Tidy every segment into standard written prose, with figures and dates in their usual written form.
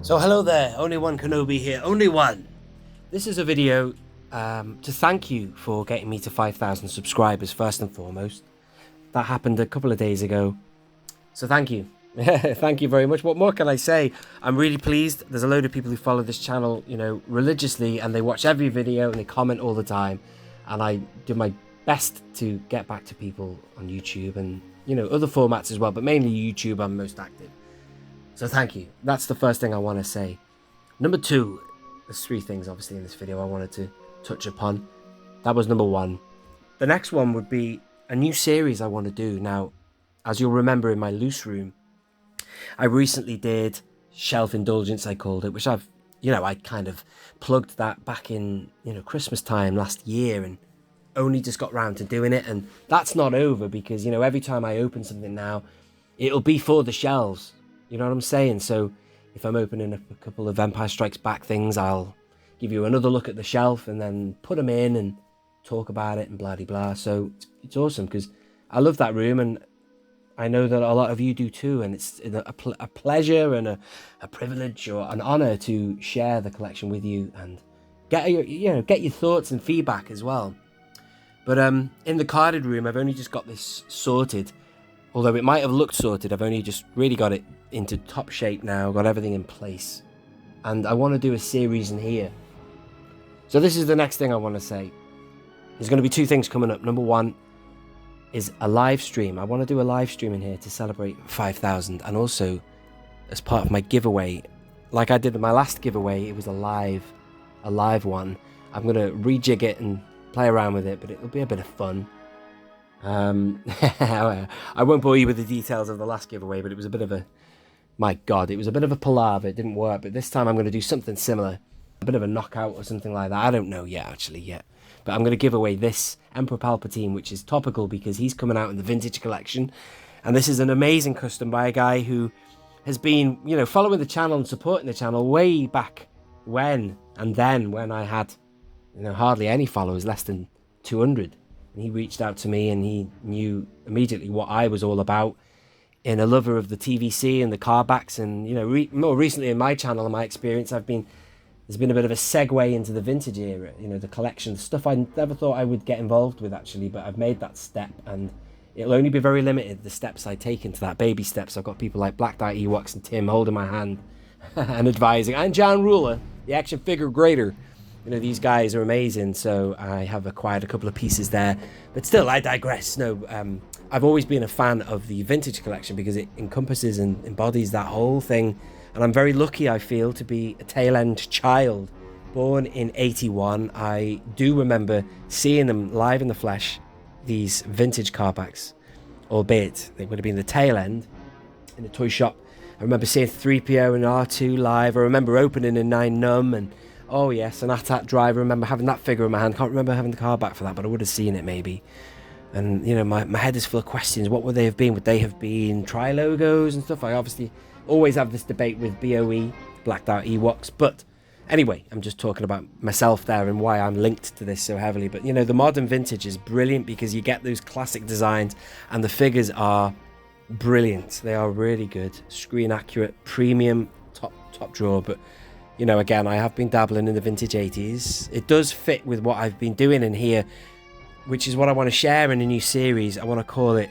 So hello there, only one Kenobi here, only one. This is a video to thank you for getting me to 5,000 subscribers first and foremost. That happened a couple of days ago, so thank you. Thank you very much. What more can I say? I'm really pleased. There's a load of people who follow this channel, you know, religiously, and they watch every video and they comment all the time, and I do my best to get back to people on YouTube and, you know, other formats as well, but mainly YouTube I'm most active. So thank you. That's the first thing I want to say. Number two, there's three things obviously in this video I wanted to touch upon. That was number one. The next one would be a new series I want to do. Now, as you'll remember in my loose room, I recently did Shelf Indulgence, I called it, which I kind of plugged that back in, Christmas time last year and only just got round to doing it. And that's not over because, every time I open something now, it'll be for the shelves. You know what I'm saying? So if I'm opening up a couple of Empire Strikes Back things, I'll give you another look at the shelf and then put them in and talk about it and blah, blah, blah. So it's awesome because I love that room and I know that a lot of you do too. And it's a pleasure and a privilege or an honor to share the collection with you and get your thoughts and feedback as well. But in the carded room, I've only just got this sorted. Although it might have looked sorted, I've only just really got it into top shape now, got everything in place. And I want to do a series in here. So this is the next thing I want to say. There's going to be two things coming up. Number one is a live stream. I want to do a live stream in here to celebrate 5,000. And also, as part of my giveaway, like I did with my last giveaway, it was a live one. I'm going to rejig it and play around with it, but it'll be a bit of fun. I won't bore you with the details of the last giveaway, but it was a bit of a palaver. It didn't work, but this time I'm going to do something similar, a bit of a knockout or something like that. I don't know yet, but I'm going to give away this Emperor Palpatine, which is topical because he's coming out in the vintage collection, and this is an amazing custom by a guy who has been, following the channel and supporting the channel way back when I had, hardly any followers, less than 200. And he reached out to me and he knew immediately what I was all about, in a lover of the TVC and the carbacks. And, more recently in my channel and my experience, there's been a bit of a segue into the vintage era, the collection, stuff I never thought I would get involved with actually, but I've made that step and it'll only be very limited, the steps I take into that, baby steps. I've got people like Black Dye Ewoks and Tim holding my hand and advising, and John Ruler, the action figure grader. These guys are amazing, so I have acquired a couple of pieces there. But still, I digress. No, I've always been a fan of the vintage collection because it encompasses and embodies that whole thing. And I'm very lucky, I feel, to be a tail-end child. Born in 81, I do remember seeing them live in the flesh, these vintage carbacks, albeit they would have been the tail end in a toy shop. I remember seeing 3PO and R2 live. I remember opening a 9 Num and oh yes, an AT-AT drive. I remember having that figure in my hand. Can't remember having the card back for that, but I would have seen it maybe. And my head is full of questions. What would they have been? Would they have been tri-logos and stuff? I obviously always have this debate with BOE, Blacked Out Ewoks. But anyway, I'm just talking about myself there and why I'm linked to this so heavily. But the modern vintage is brilliant because you get those classic designs and the figures are brilliant. They are really good. Screen accurate, premium, top drawer, but again, I have been dabbling in the vintage 80s. It does fit with what I've been doing in here, which is what I want to share in a new series. I want to call it,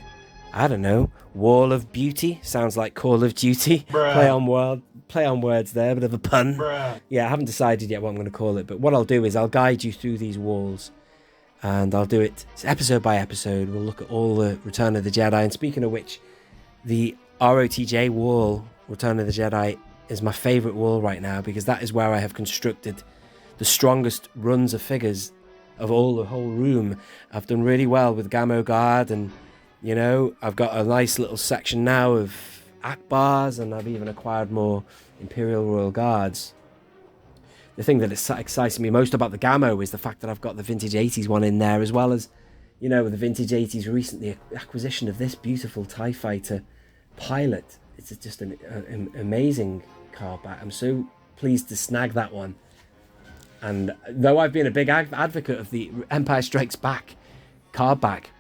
I don't know, Wall of Beauty. Sounds like Call of Duty. Play on words there, bit of a pun. Bruh. Yeah, I haven't decided yet what I'm going to call it, but what I'll do is I'll guide you through these walls, and I'll do it episode by episode. We'll look at all the Return of the Jedi, and speaking of which, the ROTJ wall, Return of the Jedi, is my favourite wall right now because that is where I have constructed the strongest runs of figures of the whole room. I've done really well with Gamma Guard and, I've got a nice little section now of Akbars, and I've even acquired more Imperial Royal Guards. The thing that excites me most about the Gamma is the fact that I've got the vintage 80s one in there, as well as, the vintage 80s recently acquisition of this beautiful TIE Fighter pilot. It's just an amazing car back. I'm so pleased to snag that one. And though I've been a big advocate of the Empire Strikes Back card back,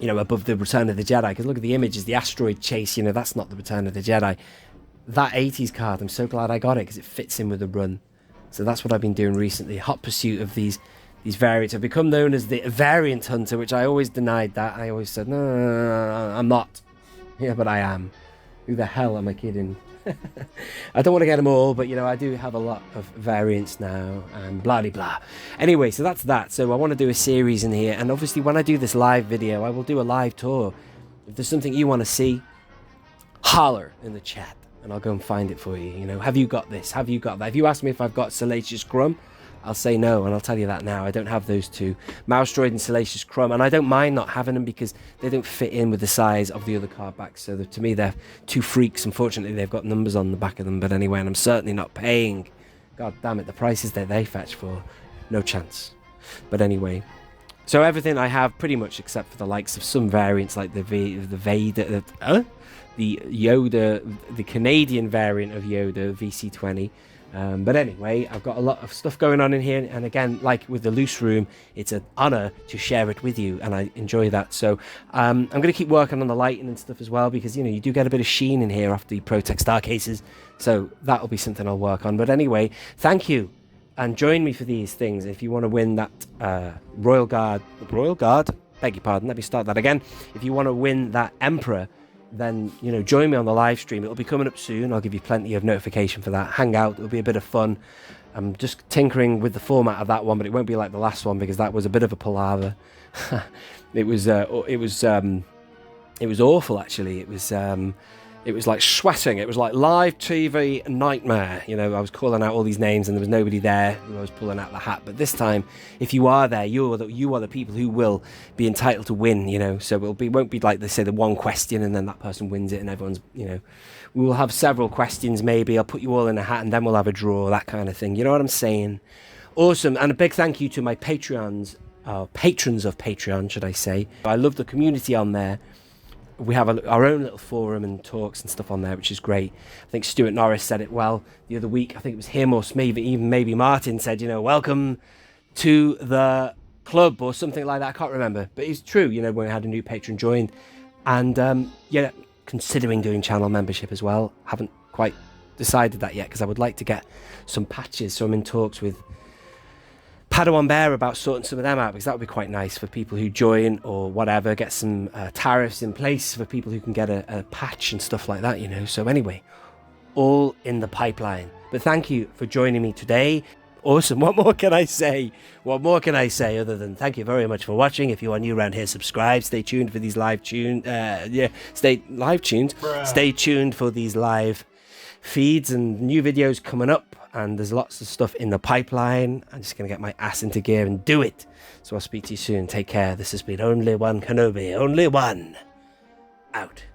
above the Return of the Jedi, because look at the images, the asteroid chase, that's not the Return of the Jedi. that 80s card, I'm so glad I got it because it fits in with the run. So that's what I've been doing recently. Hot pursuit of these variants. I've become known as the variant hunter, which I always denied that. I always said, no, I'm not. Yeah, but I am. Who the hell am I kidding? I don't want to get them all, but, you know, I do have a lot of variants now, and blah-de-blah. Anyway, so that's that. So I want to do a series in here, and obviously when I do this live video, I will do a live tour. If there's something you want to see, holler in the chat, and I'll go and find it for you. You know, have you got this? Have you got that? If you ask me if I've got Salacious Crumb, I'll say no, and I'll tell you that now. I don't have those two, Mouse Droid and Salacious Crumb, and I don't mind not having them because they don't fit in with the size of the other card backs. So to me, they're two freaks. Unfortunately, they've got numbers on the back of them, but anyway, and I'm certainly not paying. God damn it, the prices that they fetch for, no chance. But anyway, so everything I have pretty much except for the likes of some variants like the Vader, the Yoda, the Canadian variant of Yoda, VC20. But anyway, I've got a lot of stuff going on in here, and again, like with the loose room, it's an honor to share it with you, and I enjoy that. So I'm going to keep working on the lighting and stuff as well, because, you know, you do get a bit of sheen in here after the Protect Star cases, so that'll be something I'll work on. But anyway, thank you, and join me for these things. If you want to win that Royal Guard, beg your pardon, let me start that again. If you want to win that Emperor, then, you know, join me on the live stream. It'll be coming up soon. I'll give you plenty of notification for that. Hang out. It'll be a bit of fun. I'm just tinkering with the format of that one, but it won't be like the last one because that was a bit of a palaver. It was awful, actually. It was like sweating. It was like live TV nightmare. You know, I was calling out all these names and there was nobody there who I was pulling out the hat. But this time, if you are there, you are the people who will be entitled to win, you know. So it won't be like they say the one question and then that person wins it and everyone's, you know. We will have several questions maybe. I'll put you all in a hat and then we'll have a draw, that kind of thing. You know what I'm saying? Awesome. And a big thank you to my patrons of Patreon, should I say. I love the community on there. We have our own little forum and talks and stuff on there, which is great. I think Stuart Norris said it well the other week. I think it was him or maybe Martin said, you know, welcome to the club or something like that. I can't remember, but it's true. You know, when we had a new patron join, and yeah, considering doing channel membership as well. Haven't quite decided that yet because I would like to get some patches. So I'm in talks with Padawan Bear about sorting some of them out, because that would be quite nice for people who join or whatever, get some tariffs in place for people who can get a patch and stuff like that, you know. So anyway, all in the pipeline. But thank you for joining me today. Awesome. What more can I say? What more can I say other than thank you very much for watching? If you are new around here, subscribe. Stay tuned for these live tunes. Stay tuned for these live feeds and new videos coming up. And there's lots of stuff in the pipeline. I'm just going to get my ass into gear and do it. So I'll speak to you soon. Take care. This has been Only One Kenobi. Only one. Out.